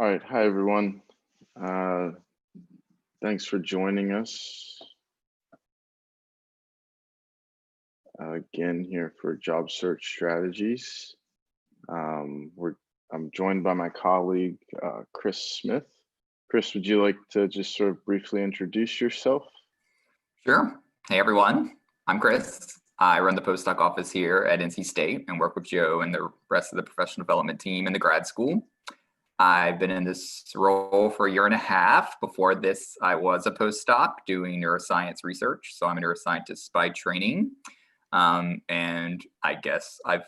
All right, hi everyone. Uh, Thanks for joining us again here for Job Search Strategies. Um, we're I'm joined by my colleague Chris Smith. Chris, would you like to just sort of briefly introduce yourself? Sure. Hey, everyone. I'm Chris. I run the postdoc office here at NC State and work with Joe and the rest of the professional development team in the grad school. I've been in this role for a year and a half. Before this, I was a postdoc doing neuroscience research. So I'm a neuroscientist by training. And I guess I've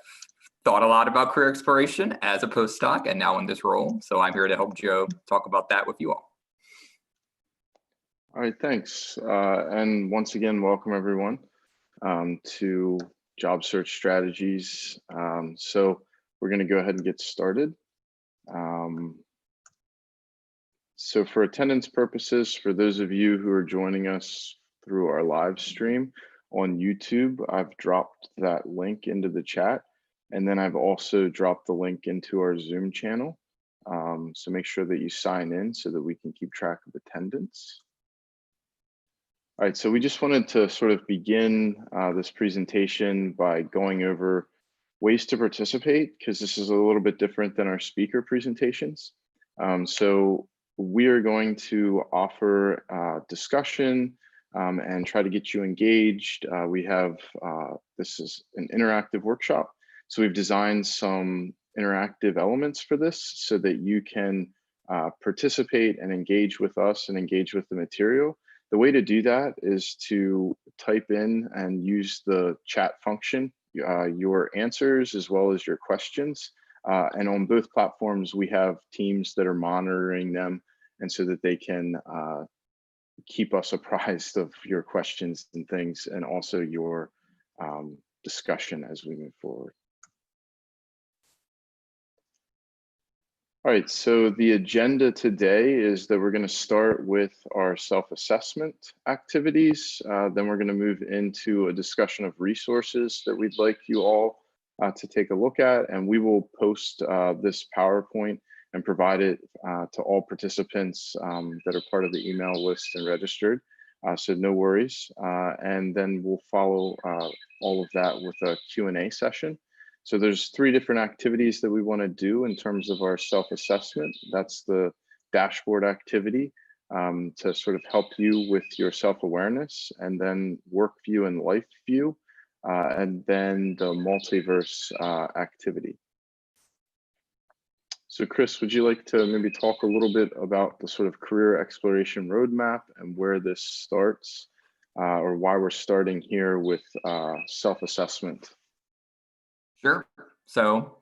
thought a lot about career exploration as a postdoc and now in this role. So I'm here to help Joe talk about that with you all. All right, thanks. And once again, welcome everyone to Job Search Strategies. So we're going to go ahead and get started. So for attendance purposes, for those of you who are joining us through our live stream on YouTube, I've dropped that link into the chat. And then I've also dropped the link into our Zoom channel. So make sure that you sign in so that we can keep track of attendance. All right, so we just wanted to sort of begin this presentation by going over ways to participate, because this is a little bit different than our speaker presentations. So we are going to offer discussion and try to get you engaged. This is an interactive workshop. So we've designed some interactive elements for this so that you can participate and engage with us and engage with the material. The way to do that is to type in and use the chat function, your answers as well as your questions. And on both platforms, we have teams that are monitoring them, and so that they can keep us apprised of your questions and things, and also your discussion as we move forward. All right, so the agenda today is that we're going to start with our self-assessment activities. Then we're going to move into a discussion of resources that we'd like you all to take a look at. And we will post this PowerPoint and provide it to all participants that are part of the email list and registered. So no worries. And then we'll follow all of that with a Q&A session. So there's 3 different activities that we want to do in terms of our self-assessment. That's the dashboard activity to sort of help you with your self-awareness, and then work view and life view, and then the multiverse activity. So Chris, would you like to maybe talk a little bit about the sort of career exploration roadmap and where this starts, or why we're starting here with self-assessment? Sure. So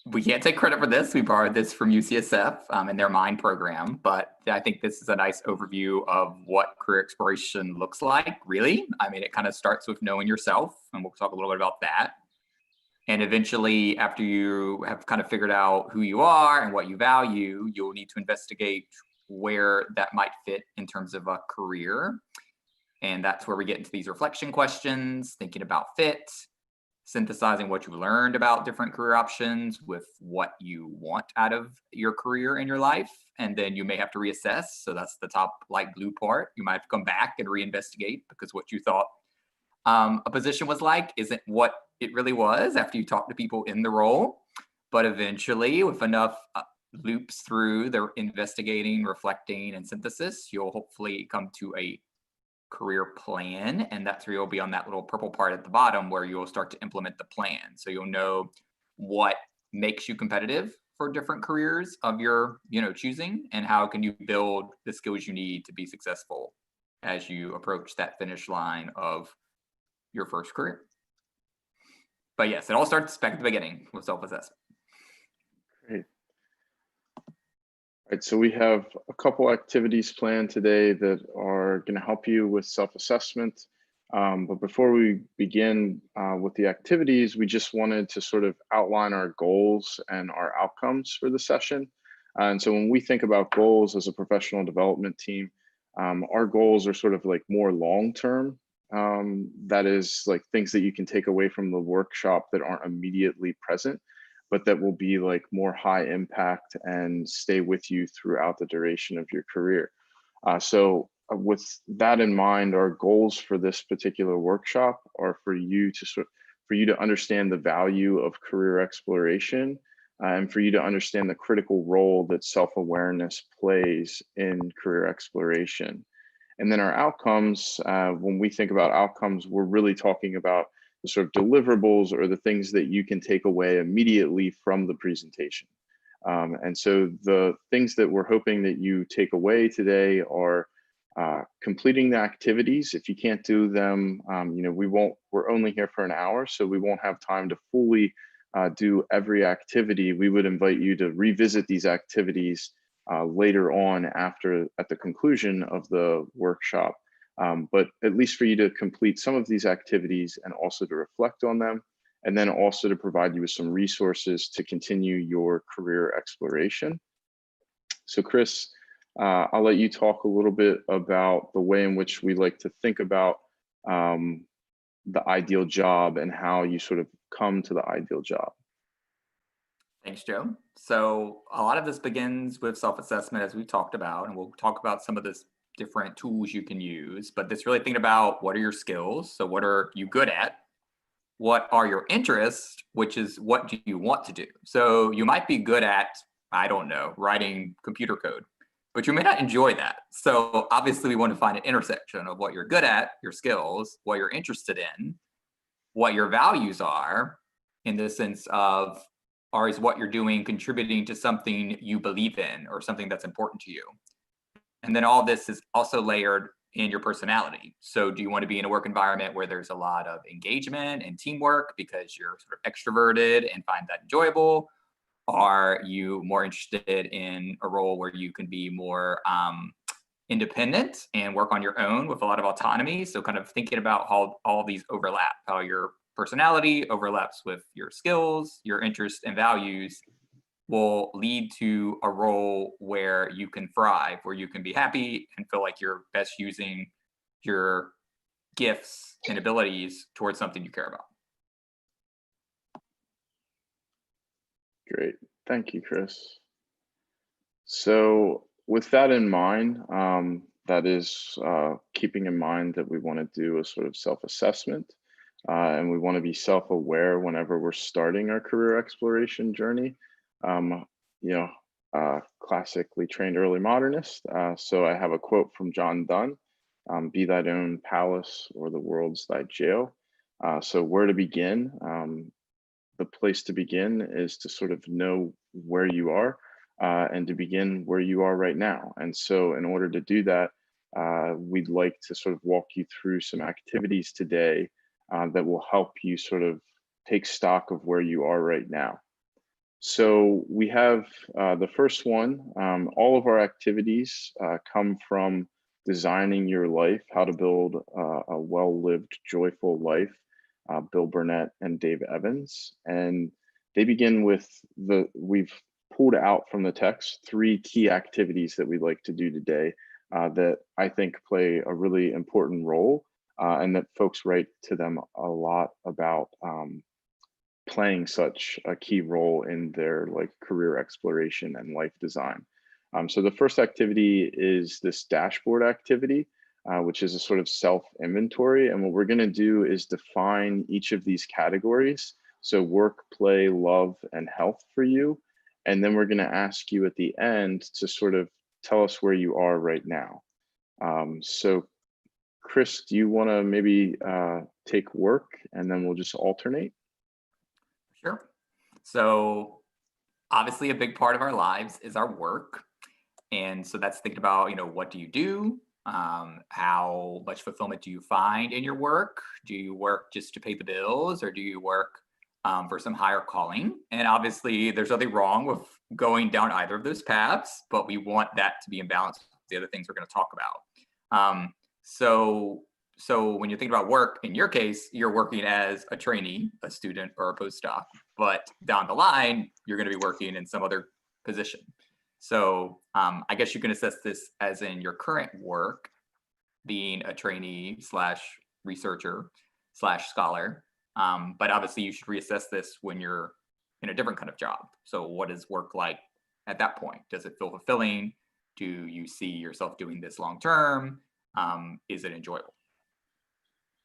we can't take credit for this. We borrowed this from UCSF in their MIND program, but I think this is a nice overview of what career exploration looks like, really. I mean, it kind of starts with knowing yourself, and we'll talk a little bit about that. And eventually, after you have kind of figured out who you are and what you value, you'll need to investigate where that might fit in terms of a career. And that's where we get into these reflection questions, thinking about fit, synthesizing what you learned about different career options with what you want out of your career in your life. And then you may have to reassess. So that's the top light blue part. You might have to come back and reinvestigate, because what you thought a position was like isn't what it really was after you talk to people in the role. But eventually, with enough loops through the investigating, reflecting, and synthesis, you'll hopefully come to a career plan, and that's where you'll be on that little purple part at the bottom where you'll start to implement the plan. So you'll know what makes you competitive for different careers of your choosing, and how can you build the skills you need to be successful as you approach that finish line of your first career. But yes, it all starts back at the beginning with self-assessment. Great. Right, so we have a couple activities planned today that are going to help you with self-assessment. But before we begin with the activities, we just wanted to sort of outline our goals and our outcomes for the session. And so when we think about goals as a professional development team, our goals are sort of like more long-term. That is like things that you can take away from the workshop that aren't immediately present. but that will be like more high impact and stay with you throughout the duration of your career. With that in mind, our goals for this particular workshop are for you to understand the value of career exploration, and for you to understand the critical role that self-awareness plays in career exploration. And then our outcomes, when we think about outcomes, we're really talking about the sort of deliverables or the things that you can take away immediately from the presentation. And so the things that we're hoping that you take away today are completing the activities. If you can't do them, we're only here for an hour, so we won't have time to fully do every activity. We would invite you to revisit these activities later on at the conclusion of the workshop. But at least for you to complete some of these activities and also to reflect on them, and then also to provide you with some resources to continue your career exploration. So Chris, I'll let you talk a little bit about the way in which we like to think about the ideal job and how you sort of come to the ideal job. Thanks, Joe. So a lot of this begins with self-assessment, as we talked about, and we'll talk about some of the different tools you can use, but this really thinking about what are your skills? So what are you good at? What are your interests, which is what do you want to do? So you might be good at, I don't know, writing computer code, but you may not enjoy that. So obviously we want to find an intersection of what you're good at, your skills, what you're interested in, what your values are, in the sense of, is what you're doing contributing to something you believe in or something that's important to you? And then all this is also layered in your personality. So do you want to be in a work environment where there's a lot of engagement and teamwork because you're sort of extroverted and find that enjoyable? Are you more interested in a role where you can be more independent and work on your own with a lot of autonomy? So kind of thinking about how all these overlap, how your personality overlaps with your skills, your interests and values will lead to a role where you can thrive, where you can be happy and feel like you're best using your gifts and abilities towards something you care about. Great. Thank you, Chris. So with that in mind, that is keeping in mind that we want to do a sort of self-assessment, and we want to be self-aware whenever we're starting our career exploration journey. Classically trained early modernist. So I have a quote from John Donne, be thine own palace or the world's thy jail. So where to begin? The place to begin is to sort of know where you are and to begin where you are right now. And so in order to do that, we'd like to sort of walk you through some activities today that will help you sort of take stock of where you are right now. So we have the first one. All of our activities come from Designing Your Life, How to Build a Well-Lived, Joyful Life, Bill Burnett and Dave Evans. And they begin with we've pulled out from the text 3 key activities that we'd like to do today that I think play a really important role and that folks write to them a lot about playing such a key role in their career exploration and life design. So the first activity is this dashboard activity, which is a sort of self-inventory. And what we're going to do is define each of these categories. So work, play, love, and health for you. And then we're going to ask you at the end to sort of tell us where you are right now. So Chris, do you want to maybe take work and then we'll just alternate? Sure. So obviously a big part of our lives is our work. And so that's thinking about, what do you do? How much fulfillment do you find in your work? Do you work just to pay the bills or do you work for some higher calling? And obviously there's nothing wrong with going down either of those paths, but we want that to be in balance with the other things we're going to talk about. So when you think about work, in your case, you're working as a trainee, a student, or a postdoc, but down the line, you're going to be working in some other position. So I guess you can assess this as in your current work, being a trainee / researcher / scholar. But obviously you should reassess this when you're in a different kind of job. So what is work like at that point? Does it feel fulfilling? Do you see yourself doing this long term? Is it enjoyable?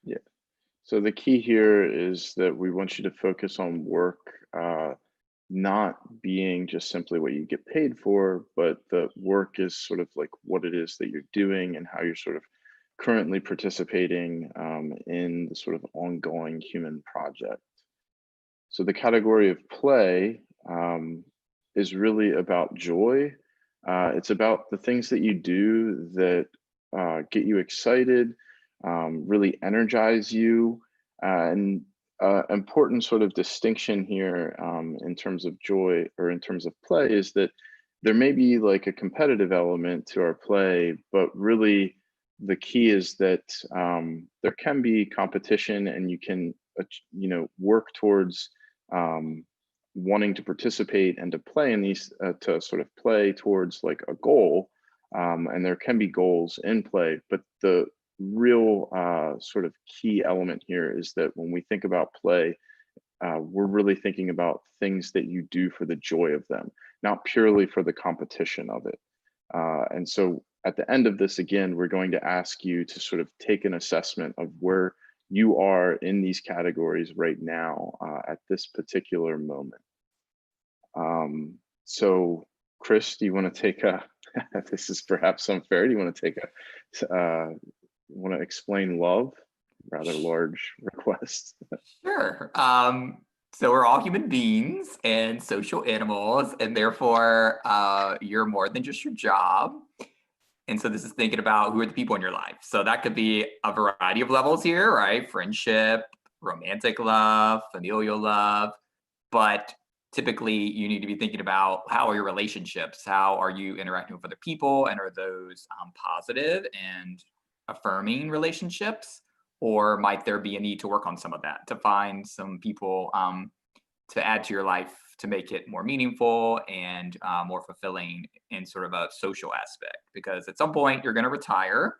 Yeah. So the key here is that we want you to focus on work, not being just simply what you get paid for, but the work is sort of like what it is that you're doing and how you're sort of currently participating in the sort of ongoing human project. So the category of play is really about joy. It's about the things that you do that get you excited, really energize you. And important sort of distinction here in terms of joy or in terms of play is that there may be like a competitive element to our play, but really the key is that there can be competition and you can, work towards um, wanting to participate and to play in these to sort of play towards like a goal, and there can be goals in play, but the real sort of key element here is that when we think about play, we're really thinking about things that you do for the joy of them, not purely for the competition of it. And so at the end of this, again, we're going to ask you to sort of take an assessment of where you are in these categories right now at this particular moment. So, Chris, do you want to take a? This is perhaps unfair. Do you want to take a? Want to explain love? Rather large request. Sure. So we're all human beings and social animals, and therefore you're more than just your job. And so this is thinking about who are the people in your life. So that could be a variety of levels here, right? Friendship, romantic love, familial love. But typically you need to be thinking about how are your relationships? How are you interacting with other people? And are those positive and affirming relationships? Or might there be a need to work on some of that, to find some people to add to your life to make it more meaningful and more fulfilling in sort of a social aspect? Because at some point you're going to retire,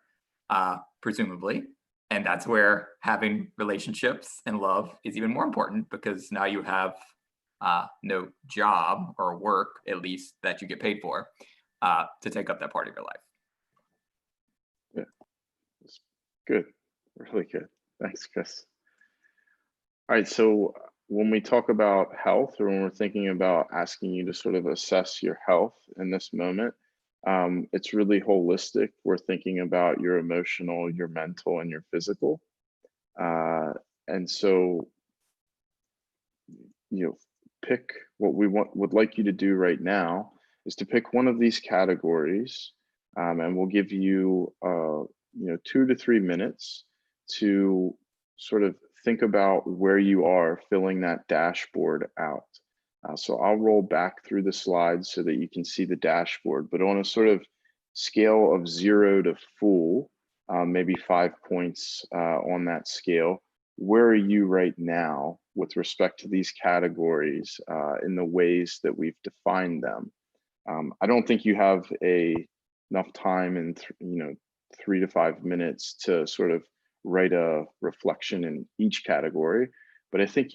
presumably. And that's where having relationships and love is even more important, because now you have no job or work, at least that you get paid for, to take up that part of your life. Yeah, it's good. Really good. Thanks, Chris. All right, so when we talk about health, or when we're thinking about asking you to sort of assess your health in this moment, it's really holistic. We're thinking about your emotional, your mental, and your physical. And so, pick what we would like you to do right now is to pick one of these categories, and we'll give you, 2 to 3 minutes to sort of think about where you are filling that dashboard out. So I'll roll back through the slides so that you can see the dashboard, but on a sort of scale of 0 to full, maybe 5 points on that scale, where are you right now with respect to these categories in the ways that we've defined them? I don't think you have enough time in 3 to 5 minutes to sort of write a reflection in each category, but I think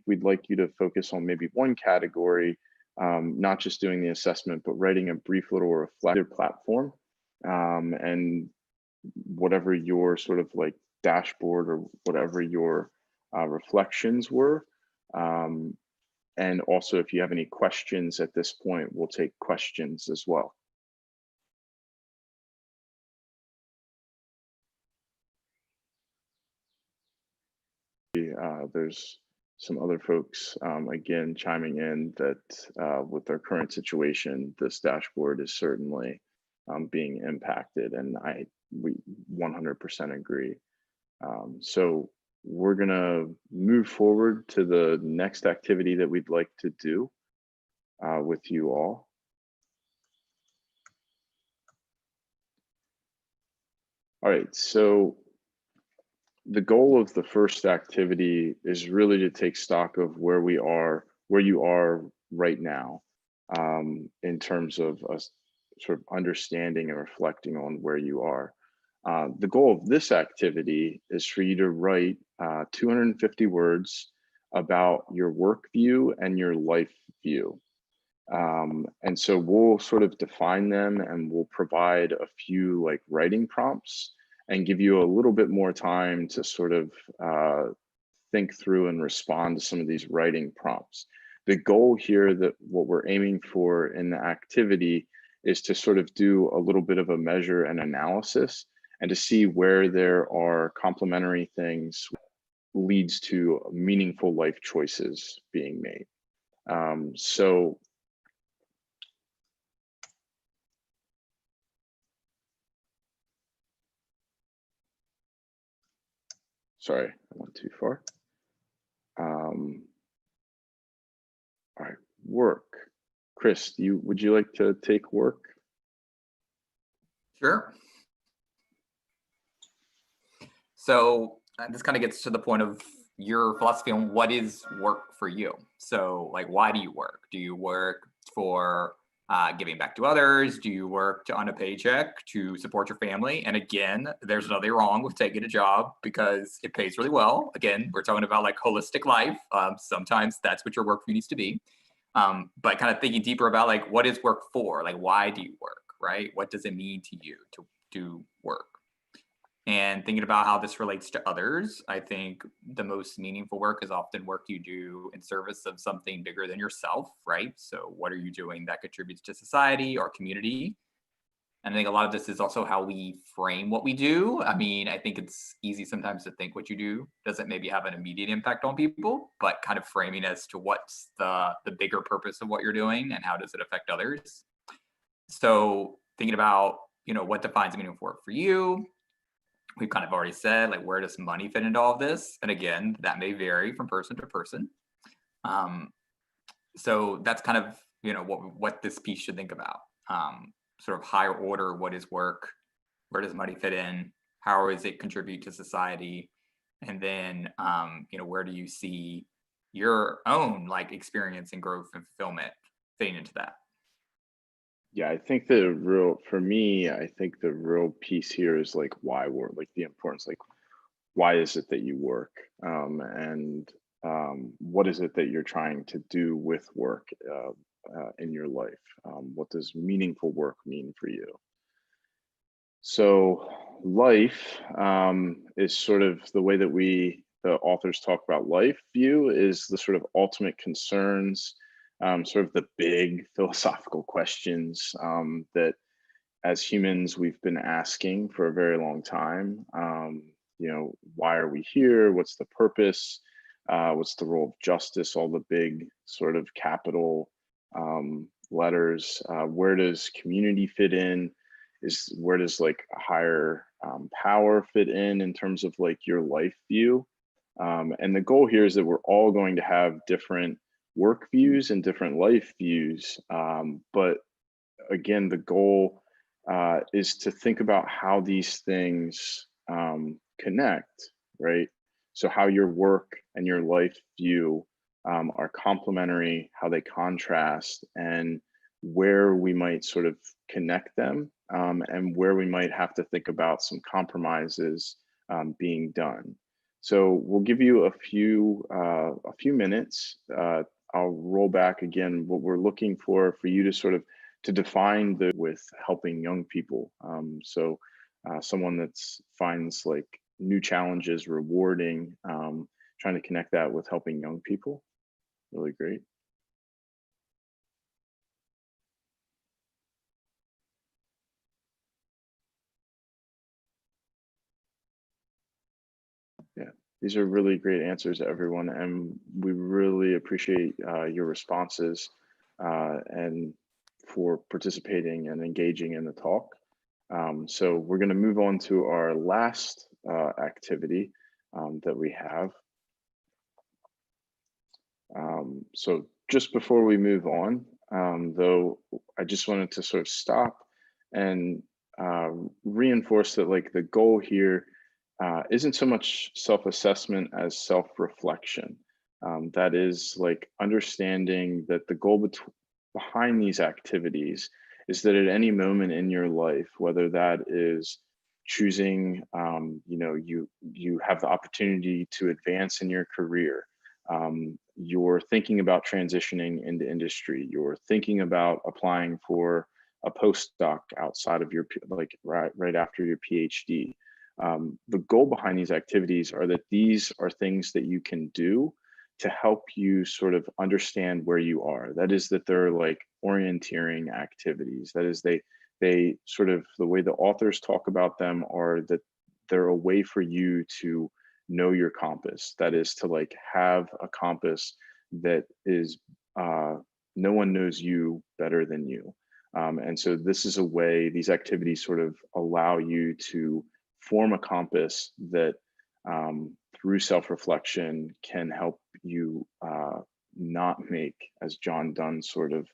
we'd like you to focus on maybe one category, not just doing the assessment, but writing a brief little reflective platform, and whatever your sort of like dashboard or whatever your reflections were. And also, if you have any questions at this point, we'll take questions as well. There's some other folks, again, chiming in that with their current situation, this dashboard is certainly being impacted, and we 100% agree. So we're gonna move forward to the next activity that we'd like to do with you all. All right, so the goal of the first activity is really to take stock of where you are right now, in terms of us sort of understanding and reflecting on where you are. The goal of this activity is for you to write 250 words about your work view and your life view. And so we'll sort of define them, and we'll provide a few like writing prompts and give you a little bit more time to sort of think through and respond to some of these writing prompts. The goal here, that what we're aiming for in the activity, is to sort of do a little bit of a measure and analysis, and to see where there are complementary things leads to meaningful life choices being made. So sorry, I went too far. All right, work. Chris, would you like to take work? Sure. So this kind of gets to the point of your philosophy on what is work for you. So like, why do you work? Do you work for giving back to others? Do you work to earn a paycheck to support your family? And again, there's nothing wrong with taking a job because it pays really well. Again, we're talking about like holistic life. Sometimes that's what your work needs to be. But kind of thinking deeper about like, what is work for? Like, why do you work, right? What does it mean to you to do work? And thinking about how this relates to others, I think the most meaningful work is often work you do in service of something bigger than yourself, right? So what are you doing that contributes to society or community? And I think a lot of this is also how we frame what we do. I mean, I think it's easy sometimes to think what you do doesn't maybe have an immediate impact on people, but kind of framing as to what's the bigger purpose of what you're doing and how does it affect others. So thinking about, what defines meaningful work for you. We've kind of already said, like, where does money fit into all of this? And again, that may vary from person to person. So that's kind of, what this piece should think about. Sort of higher order, what is work? Where does money fit in? How does it contribute to society? And then, where do you see your own like experience and growth and fulfillment fitting into that? Yeah, I think the real piece here is like why work, like the importance, like why is it that you work, and what is it that you're trying to do with work in your life? What does meaningful work mean for you? So life is sort of the way that the authors talk about life view is the sort of ultimate concerns, sort of the big philosophical questions that as humans we've been asking for a very long time. Why are we here? What's the purpose? What's the role of justice? All the big sort of capital letters. Where does community fit in? Where does like a higher power fit in terms of like your life view? And the goal here is that we're all going to have different work views and different life views. But again, the goal is to think about how these things connect, right? So how your work and your life view are complementary, how they contrast, and where we might sort of connect them, and where we might have to think about some compromises being done. So we'll give you a few minutes. I'll roll back again. What we're looking for you to sort of to define the with helping young people. Someone that finds like new challenges rewarding, trying to connect that with helping young people. Really great. Yeah, these are really great answers, everyone, and we really appreciate your responses and for participating and engaging in the talk. So we're going to move on to our last activity that we have. So just before we move on, though, I just wanted to sort of stop and reinforce that like the goal here isn't so much self-assessment as self-reflection. That is like understanding that the goal behind these activities is that at any moment in your life, whether that is choosing, you have the opportunity to advance in your career, you're thinking about transitioning into industry, you're thinking about applying for a postdoc outside of your, like right after your PhD. The goal behind these activities are that these are things that you can do to help you sort of understand where you are. That is, that they're like orienteering activities. That is, they sort of, the way the authors talk about them are that they're a way for you to know your compass. That is, to like have a compass that is, no one knows you better than you. And so this is a way, these activities sort of allow you to form a compass that, through self-reflection, can help you not make, as John Donne sort of,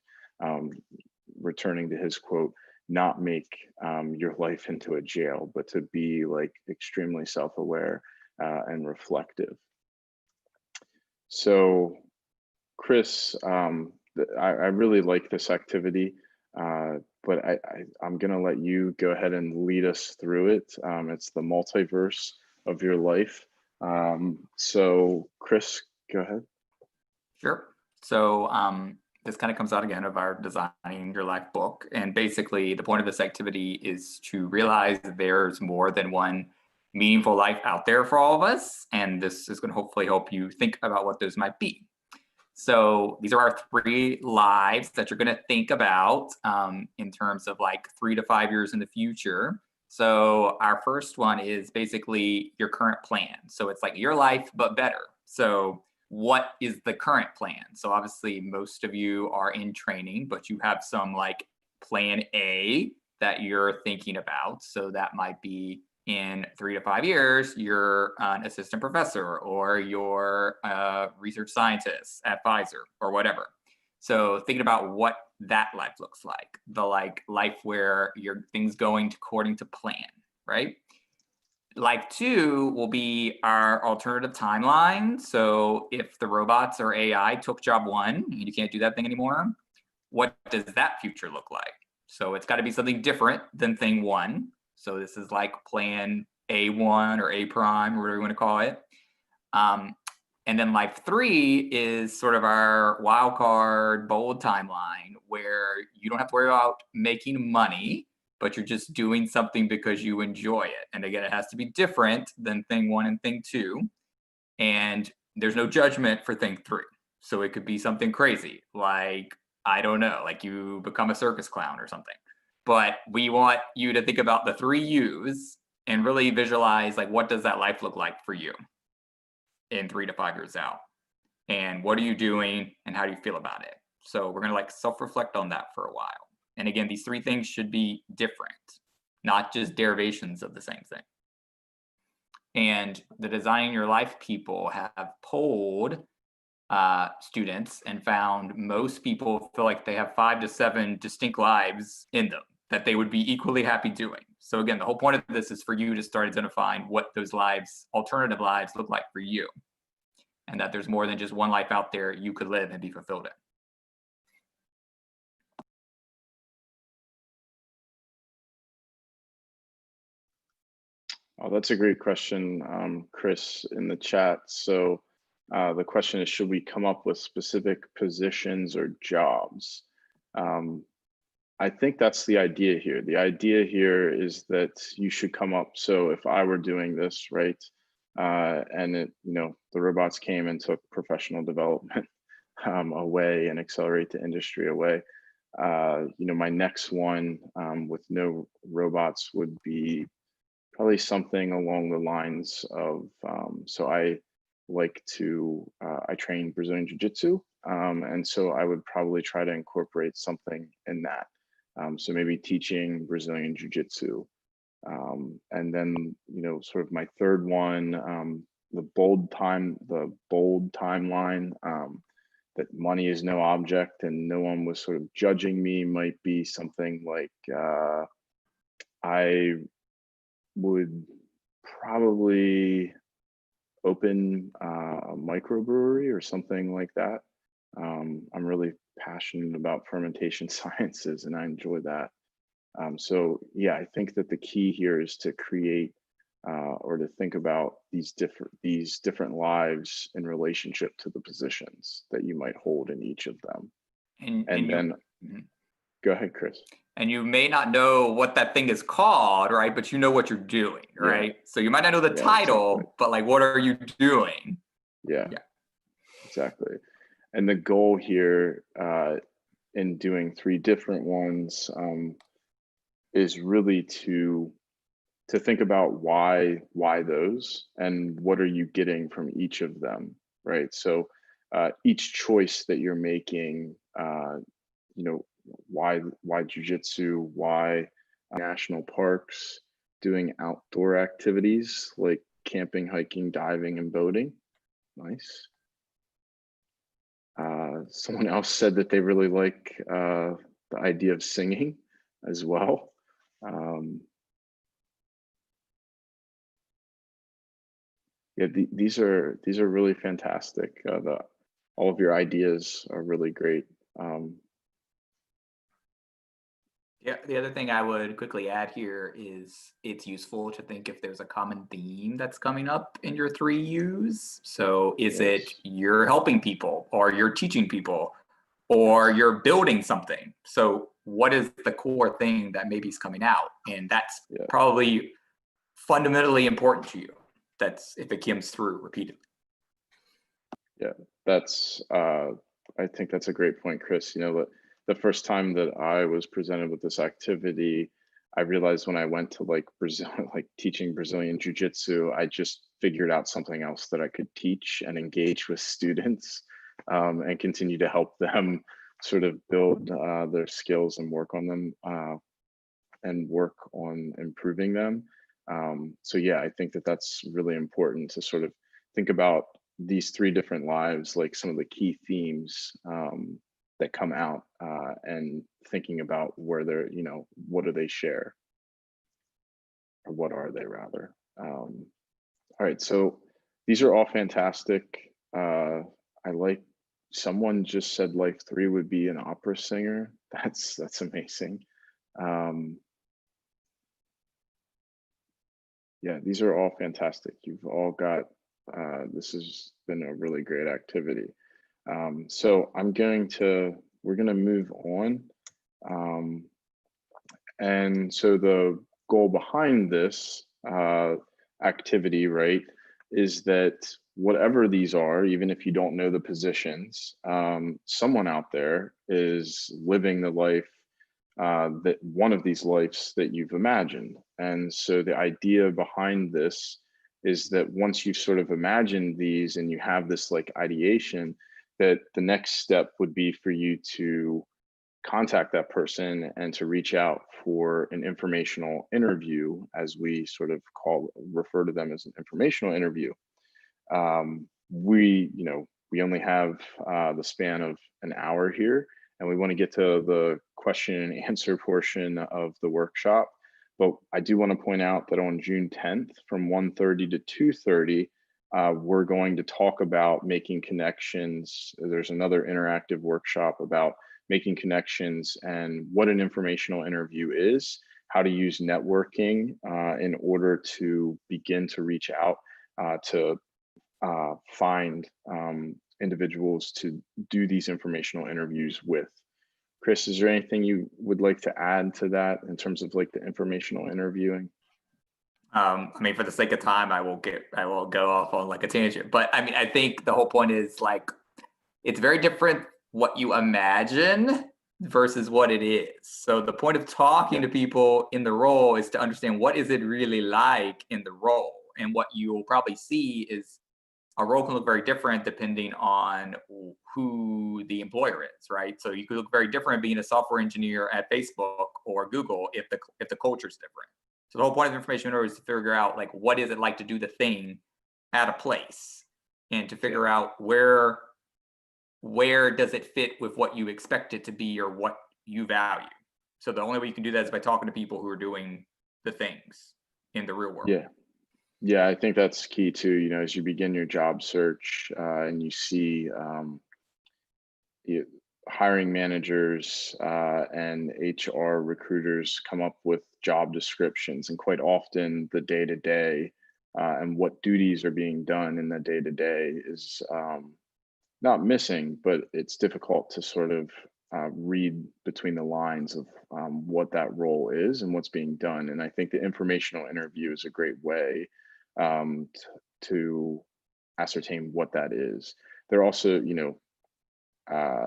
returning to his quote, not make your life into a jail, but to be like extremely self-aware and reflective. So Chris, I really like this activity, but I'm gonna let you go ahead and lead us through it. It's the multiverse of your life. So Chris, go ahead. Sure. So this kind of comes out again of our Designing Your Life book. And basically the point of this activity is to realize that there's more than one meaningful life out there for all of us. And this is going to hopefully help you think about what those might be. So these are our 3 lives that you're going to think about in terms of like 3 to 5 years in the future. So our first one is basically your current plan. So it's like your life, but better. So what is the current plan? So obviously most of you are in training, but you have some like plan A that you're thinking about. So that might be in 3 to 5 years, you're an assistant professor or you're a research scientist at Pfizer or whatever. So thinking about what that life looks like, the like life where your things going according to plan, right? Life 2 will be our alternative timeline. So if the robots or AI took job 1 and you can't do that thing anymore, what does that future look like? So it's got to be something different than thing 1. So this is like plan A1 or A prime, or whatever you want to call it. And then life 3 is sort of our wild card bold timeline where you don't have to worry about making money, but you're just doing something because you enjoy it. And again, it has to be different than thing 1 and thing 2. And there's no judgment for thing 3. So it could be something crazy, like, I don't know, like you become a circus clown or something. But we want you to think about the 3 U's and really visualize like, what does that life look like for you in 3 to 5 years out? And what are you doing and how do you feel about it? So we're gonna like self-reflect on that for a while. And again, these 3 things should be different, not just derivations of the same thing. And the Designing Your Life people have polled students and found most people feel like they have 5 to 7 distinct lives in them that they would be equally happy doing. So again, the whole point of this is for you to start identifying what those lives, alternative lives, look like for you, and that there's more than just one life out there you could live and be fulfilled in. Oh, that's a great question, Chris, in the chat. So the question is, should we come up with specific positions or jobs? I think that's the idea here. The idea here is that you should come up. So if I were doing this, right, and it, the robots came and took professional development away and accelerate the industry away, my next one with no robots would be probably something along the lines of, so I train Brazilian Jiu-Jitsu. And so I would probably try to incorporate something in that. So maybe teaching Brazilian Jiu-Jitsu. And then, sort of my third one, the bold timeline, that money is no object and no one was sort of judging me, might be something like, I would probably open a microbrewery or something like that. I'm really passionate about fermentation sciences and I enjoy that. So yeah, I think that the key here is to create or to think about these different lives in relationship to the positions that you might hold in each of them. And you then mhm. go ahead, Chris. And you may not know what that thing is called, right? But you know what you're doing, Yeah, right? So you might not know the yeah, exactly. title, but like, what are you doing? Yeah, Yeah. exactly. And the goal here in doing three different ones is really to think about why those and what are you getting from each of them, right? So each choice that you're making, you know, why jujitsu, why national parks, doing outdoor activities like camping, hiking, diving, and boating. Nice. Someone else said that they really like the idea of singing as well. Um, yeah, these are really fantastic. All of your ideas are really great. Um, Yeah, the other thing I would quickly add here is it's useful to think if there's a common theme that's coming up in your three U's. So is it yes, you're helping people or you're teaching people or yes, you're building something? So what is the core thing that maybe is coming out? And that's yeah, probably fundamentally important to you. That's if it comes through repeatedly. yeah. That's I think that's a great point, Chris. You know, the first time that I was presented with this activity, I realized when I went to like Brazil, like teaching Brazilian Jiu-Jitsu, I just figured out something else that I could teach and engage with students and continue to help them sort of build their skills and work on them and work on improving them. So yeah, I think that that's really important to sort of think about these three different lives, like some of the key themes that come out, and thinking about where they're, you know, what do they share, or what are they rather. All right, so these are all fantastic. I like. Someone just said life three would be an opera singer. That's amazing. Um, Yeah, these are all fantastic. You've all got, this has been a really great activity. So we're going to move on. Um, and so the goal behind this activity, right, is that whatever these are, even if you don't know the positions, someone out there is living the life that one of these lives that you've imagined. And so the idea behind this is that once you've sort of imagined these and you have this like ideation, that the next step would be for you to contact that person and to reach out for an informational interview, as we sort of refer to them as an informational interview. We only have the span of an hour here, and we want to get to the question and answer portion of the workshop. But I do want to point out that on June 10th from 1:30 to 2:30, we're going to talk about making connections. There's another interactive workshop about making connections and what an informational interview is, how to use networking in order to begin to reach out to find individuals to do these informational interviews with. Chris, is there anything you would like to add to that in terms of like the informational interviewing? I mean, for the sake of time, I will go off on like a tangent. But I mean, I think the whole point is like it's very different what you imagine versus what it is. So the point of talking Yeah, to people in the role is to understand what is it really like in the role. And what you'll probably see is a role can look very different depending on who the employer is, right? So you could look very different being a software engineer at Facebook or Google if the culture is different. So the whole point of information is to figure out like what is it like to do the thing at a place, and to yeah, figure out where does it fit with what you expect it to be or what you value. So the only way you can do that is by talking to people who are doing the things in the real world. yeah. Yeah, I think that's key too. You know, as you begin your job search and you see you, hiring managers and HR recruiters come up with job descriptions, and quite often the day-to-day and what duties are being done in the day-to-day is not missing, but it's difficult to sort of read between the lines of what that role is and what's being done. And I think the informational interview is a great way to ascertain what that is. They're also, uh,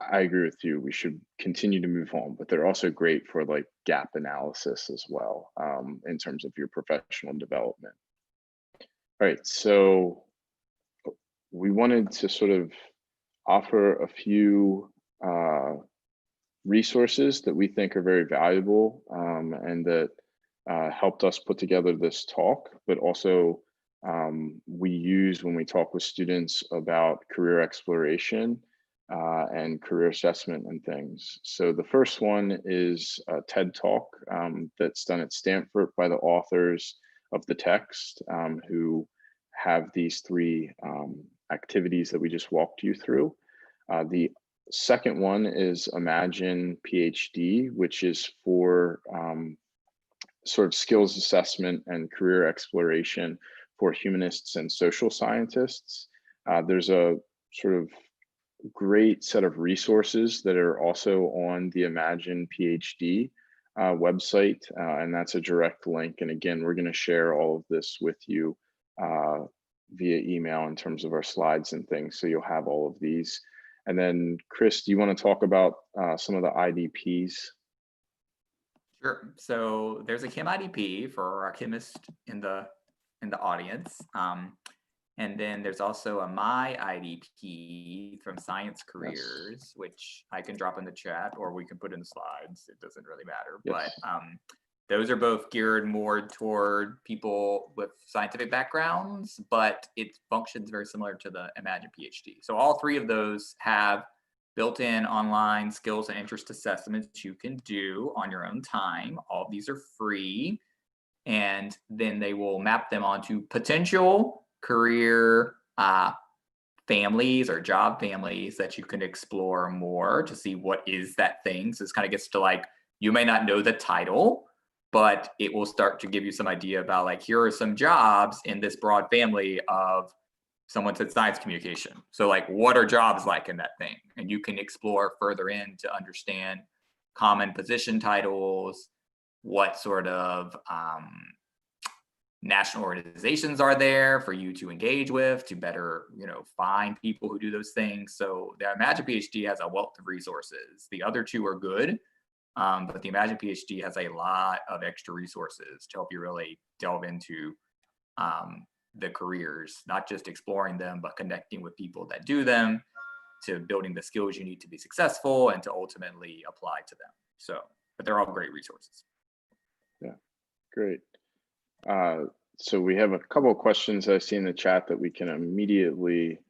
I agree with you. We should continue to move on, but they're also great for like gap analysis as well, in terms of your professional development. All right, so we wanted to sort of offer a few resources that we think are very valuable, and that helped us put together this talk, but also we use when we talk with students about career exploration and career assessment and things. So the first one is a TED Talk that's done at Stanford by the authors of the text, who have these three activities that we just walked you through. The second one is Imagine PhD, which is for sort of skills assessment and career exploration for humanists and social scientists. There's a sort of great set of resources that are also on the Imagine PhD website, and that's a direct link. And again, we're going to share all of this with you via email in terms of our slides and things, so you'll have all of these. And then, Chris, do you want to talk about some of the IDPs? Sure. So there's a Chem IDP for our chemist in the audience. And then there's also a My IDP from Science Careers, which I can drop in the chat or we can put in the slides. It doesn't really matter. Yes. But those are both geared more toward people with scientific backgrounds, but it functions very similar to the Imagine PhD. So all three of those have built-in online skills and interest assessments you can do on your own time. All of these are free. And then they will map them onto potential career families or job families that you can explore more to see what is that thing. So this kind of gets to like, you may not know the title, but it will start to give you some idea about like, here are some jobs in this broad family of, someone said science communication. So like, what are jobs like in that thing? And you can explore further in to understand common position titles, what sort of national organizations are there for you to engage with to better, find people who do those things. So the Imagine PhD has a wealth of resources. The other two are good, but the Imagine PhD has a lot of extra resources to help you really delve into the careers, not just exploring them, but connecting with people that do them, to building the skills you need to be successful and to ultimately apply to them. So, but they're all great resources. Yeah, great. So we have a couple of questions I see in the chat that we can immediately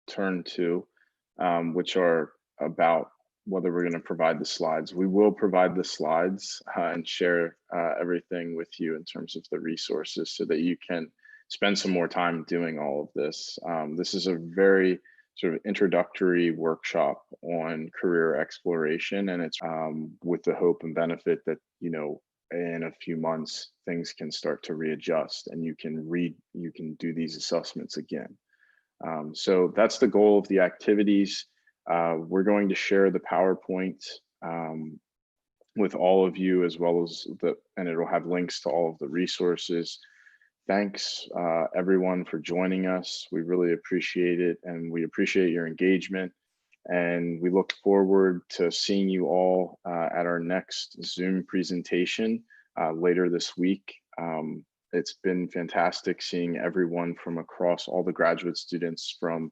turn to, which are about whether we're going to provide the slides. We will provide the slides and share everything with you in terms of the resources so that you can spend some more time doing all of this. This is a very sort of introductory workshop on career exploration, and it's with the hope and benefit that, in a few months, things can start to readjust and you can do these assessments again. So that's the goal of the activities. We're going to share the PowerPoint with all of you, as well as and it'll have links to all of the resources. Thanks everyone for joining us. We really appreciate it, and we appreciate your engagement. And we look forward to seeing you all at our next Zoom presentation later this week. It's been fantastic seeing everyone from across, all the graduate students from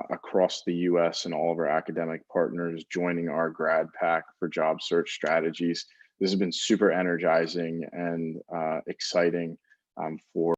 across the US and all of our academic partners joining our grad pack for job search strategies. This has been super energizing and exciting for